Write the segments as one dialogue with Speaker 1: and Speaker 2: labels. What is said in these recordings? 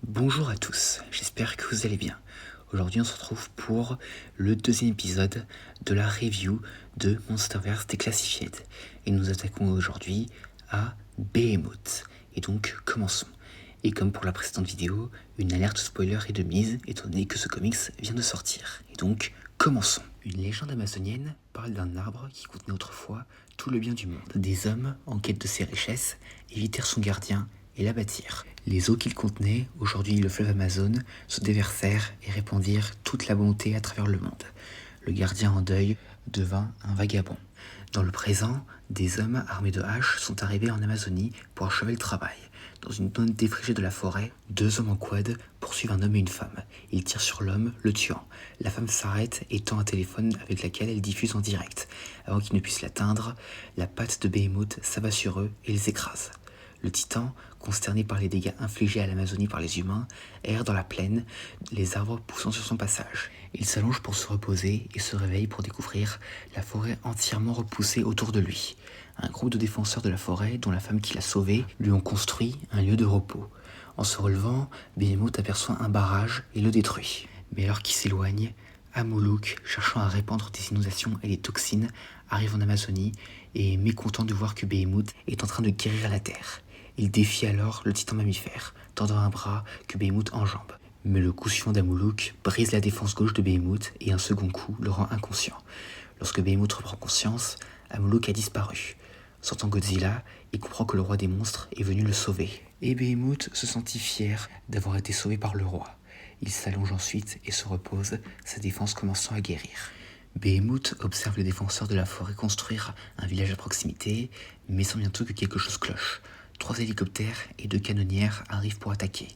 Speaker 1: Bonjour à tous, j'espère que vous allez bien. Aujourd'hui on se retrouve pour le deuxième épisode de la review de Monsterverse Declassified. Et nous attaquons aujourd'hui à Behemoth. Et donc commençons. Et comme pour la précédente vidéo, une alerte spoiler est de mise étant donné que ce comics vient de sortir. Et donc commençons. Une légende amazonienne parle d'un arbre qui contenait autrefois tout le bien du monde. Des hommes, en quête de ses richesses, évitèrent son gardien et l'abattirent. Les eaux qu'il contenait, aujourd'hui le fleuve Amazon, se déversèrent et répandirent toute la bonté à travers le monde. Le gardien en deuil devint un vagabond. Dans le présent, des hommes armés de haches sont arrivés en Amazonie pour achever le travail. Dans une zone défrichée de la forêt, deux hommes en quad poursuivent un homme et une femme. Ils tirent sur l'homme, le tuant. La femme s'arrête et tend un téléphone avec lequel elle diffuse en direct. Avant qu'ils ne puissent l'atteindre, la patte de Behemoth s'abat sur eux et les écrase. Le titan, consterné par les dégâts infligés à l'Amazonie par les humains, erre dans la plaine, les arbres poussant sur son passage. Il s'allonge pour se reposer et se réveille pour découvrir la forêt entièrement repoussée autour de lui. Un groupe de défenseurs de la forêt, dont la femme qui l'a sauvé, lui ont construit un lieu de repos. En se relevant, Behemoth aperçoit un barrage et le détruit. Mais alors qu'il s'éloigne, Amoulouk, cherchant à répandre des inondations et des toxines, arrive en Amazonie et est mécontent de voir que Behemoth est en train de guérir la terre. Il défie alors le titan mammifère, tendant un bras que Behemoth enjambe. Mais le coup suivant d'Amoulouk brise la défense gauche de Behemoth et un second coup le rend inconscient. Lorsque Behemoth reprend conscience, Amoulouk a disparu. Sentant Godzilla, il comprend que le roi des monstres est venu le sauver. Et Behemoth se sentit fier d'avoir été sauvé par le roi. Il s'allonge ensuite et se repose, sa défense commençant à guérir. Behemoth observe les défenseurs de la forêt construire un village à proximité, mais sent bientôt que quelque chose cloche. 3 hélicoptères et 2 canonnières arrivent pour attaquer.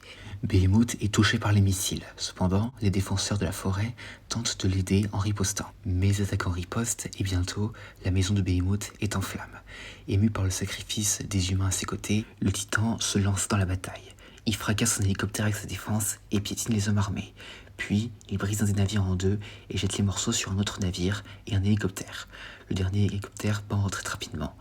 Speaker 1: Behemoth est touché par les missiles. Cependant, les défenseurs de la forêt tentent de l'aider en ripostant. Mais les attaquants ripostent et bientôt, la maison de Behemoth est en flammes. Ému par le sacrifice des humains à ses côtés, le titan se lance dans la bataille. Il fracasse son hélicoptère avec sa défense et piétine les hommes armés. Puis, il brise un des navires en deux et jette les morceaux sur un autre navire et un hélicoptère. Le dernier hélicoptère part en retraite rapidement.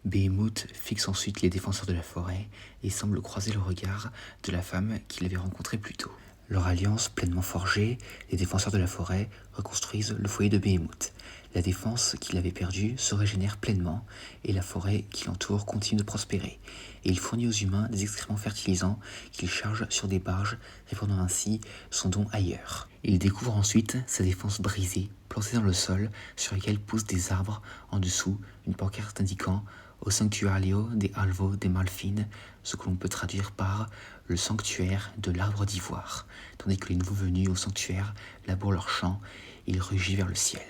Speaker 1: Behemoth fixe ensuite les défenseurs de la forêt et semble croiser le regard de la femme qu'il avait rencontrée plus tôt. Leur alliance pleinement forgée, les défenseurs de la forêt reconstruisent le foyer de Behemoth. La défense qu'il avait perdue se régénère pleinement et la forêt qui l'entoure continue de prospérer. Et il fournit aux humains des excréments fertilisants qu'il charge sur des barges, répandant ainsi son don ailleurs. Il découvre ensuite sa défense brisée, plantée dans le sol, sur laquelle poussent des arbres, en dessous une pancarte indiquant au sanctuario de Alvo de Malfine, ce que l'on peut traduire par le sanctuaire de l'arbre d'ivoire, tandis que les nouveaux venus au sanctuaire labourent leurs champs, il rugit vers le ciel.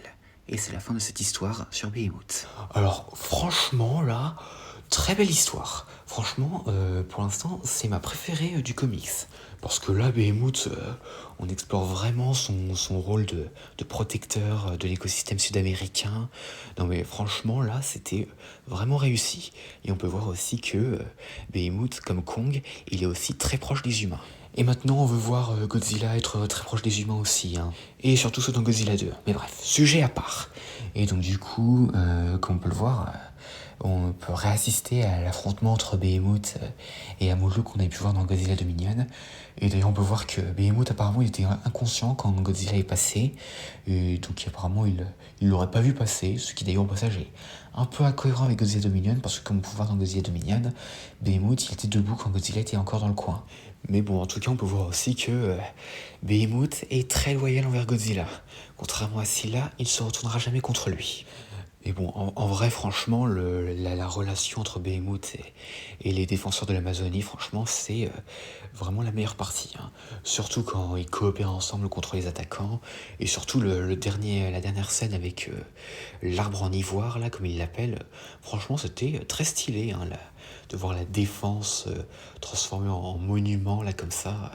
Speaker 1: Et c'est la fin de cette histoire sur Behemoth.
Speaker 2: Alors franchement là, très belle histoire. Franchement, pour l'instant, c'est ma préférée du comics. Parce que là, Behemoth, on explore vraiment son rôle de protecteur de l'écosystème sud-américain. Non mais franchement, là, c'était vraiment réussi. Et on peut voir aussi que Behemoth, comme Kong, il est aussi très proche des humains. Et maintenant, on veut voir Godzilla être très proche des humains aussi, hein. Et surtout ceux dans Godzilla 2. Mais bref, sujet à part. Et donc du coup, comme on peut le voir, on peut réassister à l'affrontement entre Behemoth et Amoulouk qu'on avait pu voir dans Godzilla Dominion. Et d'ailleurs, on peut voir que Behemoth, apparemment, il était inconscient quand Godzilla est passé. Et donc, apparemment, il l'aurait pas vu passer, ce qui d'ailleurs, au passage, est un peu incohérent avec Godzilla Dominion, parce que comme on peut voir dans Godzilla Dominion, Behemoth, il était debout quand Godzilla était encore dans le coin. Mais bon, en tout cas, on peut voir aussi que Behemoth est très loyal envers Godzilla. Contrairement à Scylla, il ne se retournera jamais contre lui. Mais bon, en vrai, franchement, la relation entre Behemoth et les défenseurs de l'Amazonie, franchement, c'est vraiment la meilleure partie, hein. Surtout quand ils coopèrent ensemble contre les attaquants. Et surtout, la dernière scène avec l'arbre en ivoire, là, comme ils l'appellent. Franchement, c'était très stylé, hein, là, de voir la défense transformée en monument, là, comme ça.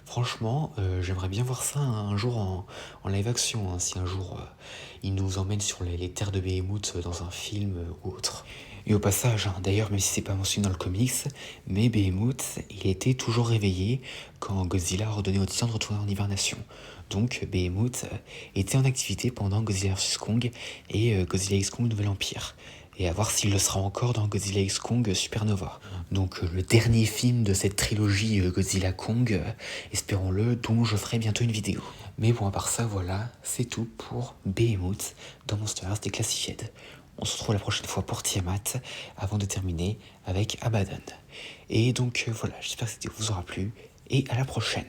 Speaker 2: Franchement, j'aimerais bien voir ça un jour en live action, hein, si un jour il nous emmène sur les terres de Behemoth dans un film ou autre. Et au passage, hein, d'ailleurs, même si c'est pas mentionné dans le comics, mais Behemoth, il était toujours réveillé quand Godzilla a ordonné au titan de retourner en hibernation. Donc Behemoth était en activité pendant Godzilla vs Kong et Godzilla X Kong Nouvel Empire. et à voir s'il le sera encore dans Godzilla X Kong Supernova. Donc le dernier film de cette trilogie Godzilla Kong, espérons-le, dont je ferai bientôt une vidéo. Mais bon, à part ça, voilà, c'est tout pour Behemoth dans Monsters Declassified. On se retrouve la prochaine fois pour Tiamat, avant de terminer avec Abaddon. Et donc voilà, j'espère que cette vidéo vous aura plu, et à la prochaine.